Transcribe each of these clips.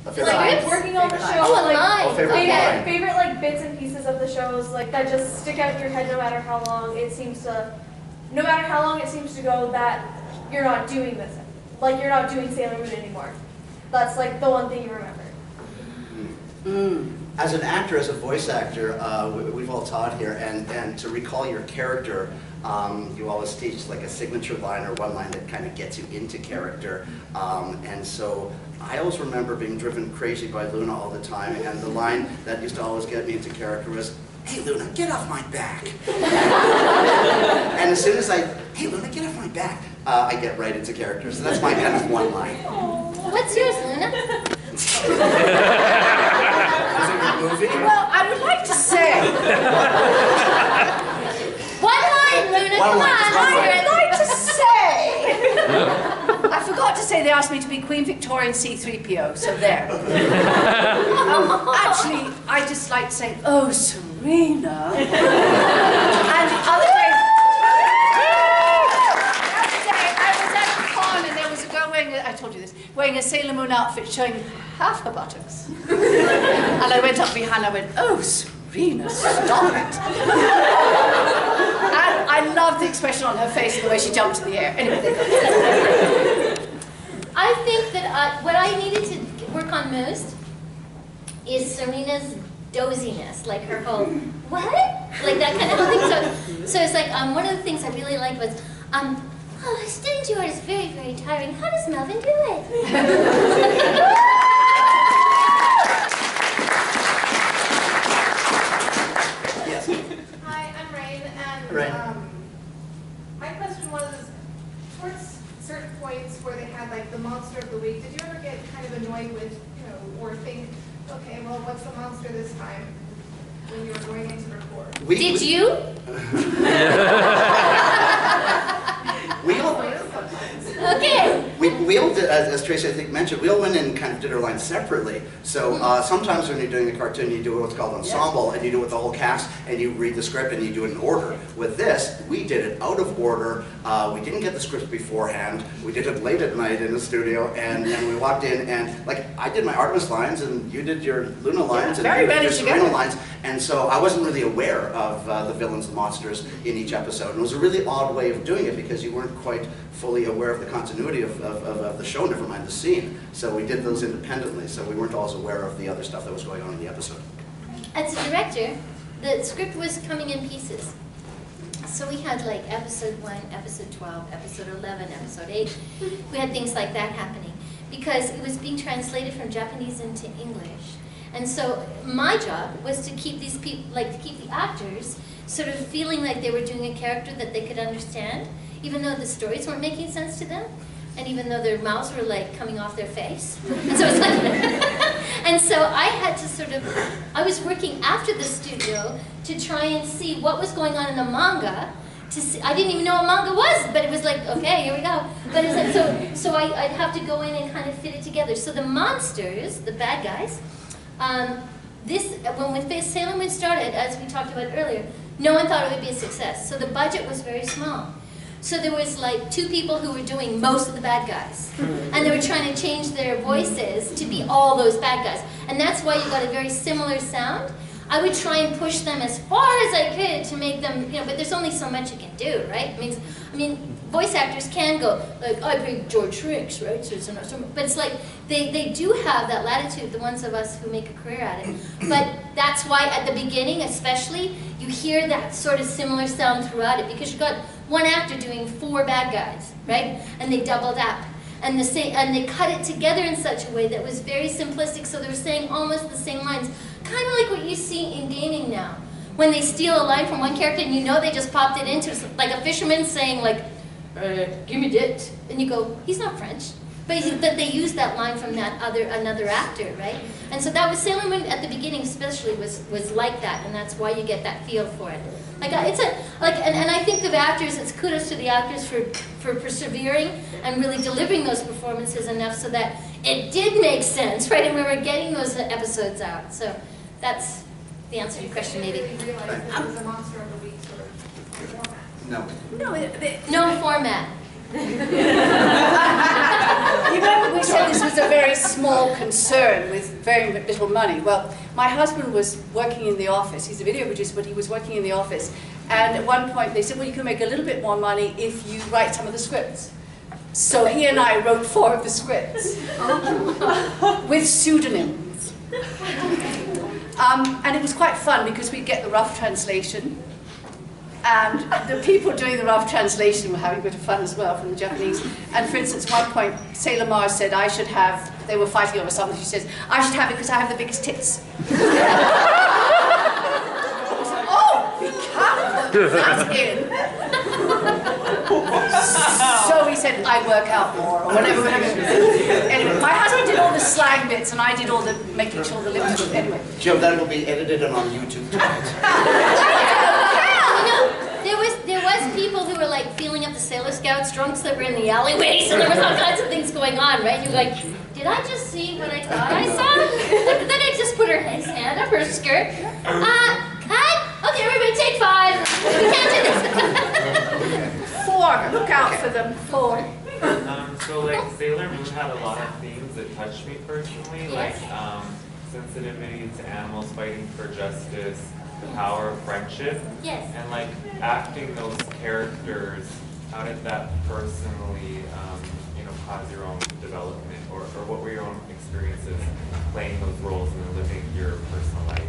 A favorite Like line. working on the show, Oh, a like line. Oh, favorite line. favorite like bits and pieces of the shows, like that just stick out in your head no matter how long it seems to, go that you're not doing this, like you're not doing Sailor Moon anymore. That's like the one thing you remember. As an actor, as a voice actor, we've all taught here, and to recall your character, you always teach like a signature line or one line that kind of gets you into character. And so I always remember being driven crazy by Luna all the time, and the line that used to always get me into character was, "Hey Luna, get off my back." And as soon as hey Luna, get off my back, I get right into character. So that's my kind of one line. What's yours, Luna? Is it your movie? Well, I would like to say, One line, Luna, One come line, on. just one line. I'd like to say, I forgot to say they asked me to be Queen Victorian C-3PO, so there. Actually, I just like saying, "Oh, Serena." And the other day, I was at a con and there was a girl wearing, I told you this, wearing a Sailor Moon outfit showing half her buttocks. And I went up behind and I went, "Oh, Serena, stop it." And I love the expression on her face and the way she jumped in the air. Anyway, I think that what I needed to work on most is Serena's doziness, like her whole, what? Like that kind of whole thing. So it's like, one of the things I really liked was, oh, studying too hard is very, very tiring. How does Melvin do it? Yes. Hi, I'm Rain, and Rain. My question was, towards certain points where they had like the monster of the week, did you ever get kind of annoyed with, or think, okay, well, what's the monster this time when you were going in to record? Did you? Okay. We all did, as Tracy I think mentioned, we all went in and kind of did our lines separately. So sometimes when you're doing a cartoon, you do what's called ensemble, and you do it with the whole cast, and you read the script and you do it in order. With this, we did it out of order. We didn't get the script beforehand. We did it late at night in the studio, and we walked in, and like I did my Artemis lines, and you did your Luna lines, and you did your Serena lines, and so I wasn't really aware of the villains, the monsters in each episode. And it was a really odd way of doing it because you weren't quite fully aware of the continuity of the show, never mind the scene. So we did those independently, so we weren't always aware of the other stuff that was going on in the episode. As a director, the script was coming in pieces. So we had like episode 1, episode 12, episode 11, episode 8. We had things like that happening because it was being translated from Japanese into English. And so my job was to keep these people, like to keep the actors sort of feeling like they were doing a character that they could understand, even though the stories weren't making sense to them, and even though their mouths were like coming off their face. And so it's like, and so I had to sort of, I was working after the studio to try and see what was going on in the manga. To see, I didn't even know what manga was, but it was like, okay, here we go. But it's like, so I'd have to go in and kind of fit it together. So the monsters, the bad guys, when Sailor Moon started, as we talked about earlier, no one thought it would be a success. So the budget was very small. So there was like 2 people who were doing most of the bad guys. And they were trying to change their voices to be all those bad guys. And that's why you got a very similar sound. I would try and push them as far as I could to make them, but there's only so much you can do, right? I mean, voice actors can go, like, I played George Shrinks, right? But it's like, they do have that latitude, the ones of us who make a career at it. But that's why at the beginning, especially, you hear that sort of similar sound throughout it, because you've got one actor doing 4 bad guys, right? And they doubled up. And they cut it together in such a way that was very simplistic, so they were saying almost the same lines. Kind of like what you see in gaming now. When they steal a line from one character and you know they just popped it into, like a fisherman saying like, give me that. And you go, he's not French. But they used that line from another actor, right? And so that was, Sailor Moon at the beginning especially was like that, and that's why you get that feel for it. Like and I think of actors, it's kudos to the actors for persevering and really delivering those performances enough so that it did make sense, right? And we were getting those episodes out. So that's the answer to your question, maybe. Did you realize that it was a monster of the week sort of format? No. No format. remember we said this was a very small concern with very little money. Well, my husband was working in the office. He's a video producer, but he was working in the office. And at one point they said, well, you can make a little bit more money if you write some of the scripts. So he and I wrote 4 of the scripts with pseudonyms. And it was quite fun because we'd get the rough translation. And the people doing the rough translation were having a bit of fun as well from the Japanese. And for instance, at one point, Sailor Mars said I should have, they were fighting over something, she says, I should have it because I have the biggest tits. Oh, we can't put that in. So he said, I work out more, or whatever. Anyway, my husband did all the slang bits, and I did all the making sure the lips were, anyway. Joe, that will be edited and on YouTube tonight. There was people who were like feeling up the Sailor Scouts drunks that were in the alleyways, and there was all kinds of things going on, right? You're like, did I just see what I thought I saw? Then I just put his hand up her skirt. Cut? Okay, everybody take 5. We can't do this. 4. Look out for them. 4. So like Sailor Moon had a lot of themes that touched me personally, like sensitivity to animals fighting for justice, the power of friendship, and like acting those characters. How did that personally, cause your own development, or what were your own experiences playing those roles and then living your personal life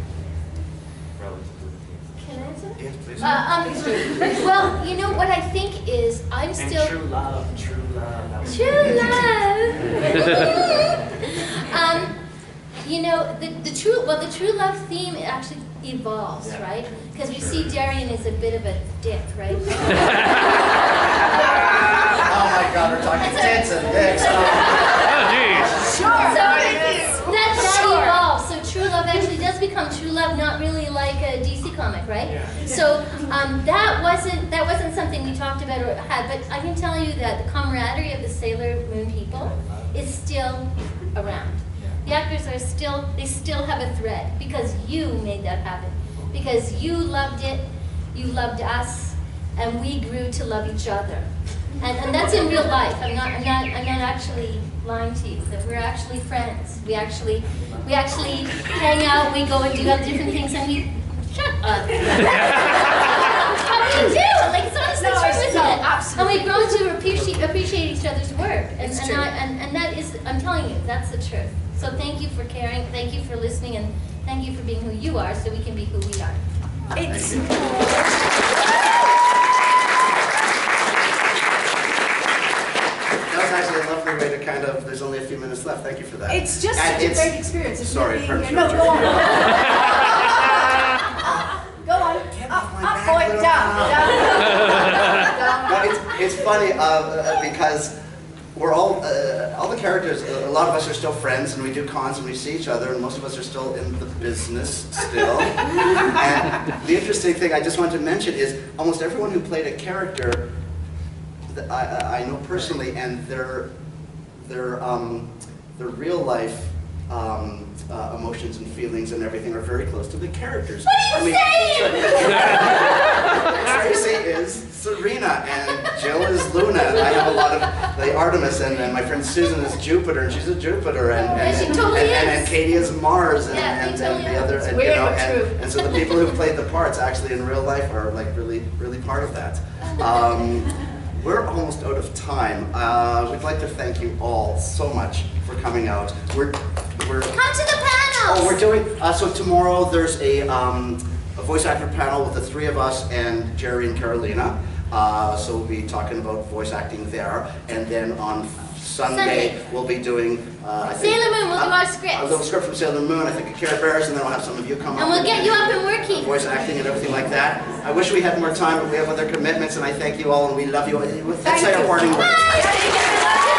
relative to the themes? Can I answer? Yes, please. Well, you know what I think is I'm still. And true love. True love. The true love theme actually evolves, right? Because we see Darian is a bit of a dick, right? Oh my God, we're talking tits and dicks. Oh, geez. So that evolves. So true love actually does become true love, not really like a DC comic, right? Yeah. So that wasn't something we talked about or had, but I can tell you that the camaraderie of the Sailor Moon people is still around. The actors are still have a thread because you made that happen. Because you loved it, you loved us, and we grew to love each other. And that's in real life. I'm not actually lying to you. That we're actually friends. We actually hang out, we go and do other different things, and we shut up. How do you do? Like it's honestly true, isn't it? Absolutely. And we've grown to appreciate each other's work. And that is, I'm telling you, that's the truth. So thank you for caring, thank you for listening, and thank you for being who you are so we can be who we are. It's That was actually a lovely way to kind of, there's only a few minutes left, thank you for that. It's just And such a it's- great experience. Isn't Sorry, it, pardon being me. here? No, go on. Go on. Up, boy, down. No, it's funny because we're all the characters, a lot of us are still friends and we do cons and we see each other and most of us are still in the business still. And the interesting thing I just wanted to mention is almost everyone who played a character that I know personally, and their real life emotions and feelings and everything are very close to the characters. What are you saying? Tracy is Serena and Jill is Luna. And I have a lot of the Artemis, and my friend Susan is Jupiter, and she's a Jupiter, and she totally is. and Katie is Mars, and, Yeah, and, she totally the other, is. and, Weird but true. and so the people who played the parts actually in real life are like really part of that. We're almost out of time. We'd like to thank you all so much for coming out. We're Come to the panels! Oh, we're doing, so tomorrow there's a voice actor panel with the 3 of us and Jerry and Carolina. So we'll be talking about voice acting there. And then on Sunday we'll be doing, I think, Sailor Moon, we'll do our a scripts. little script from Sailor Moon, I think a Care Bears, and then we'll have some of you come up. And we'll get you up and working. Voice acting and everything like that. I wish we had more time, but we have other commitments, and I thank you all, and we love you. Let's say our parting words. Bye!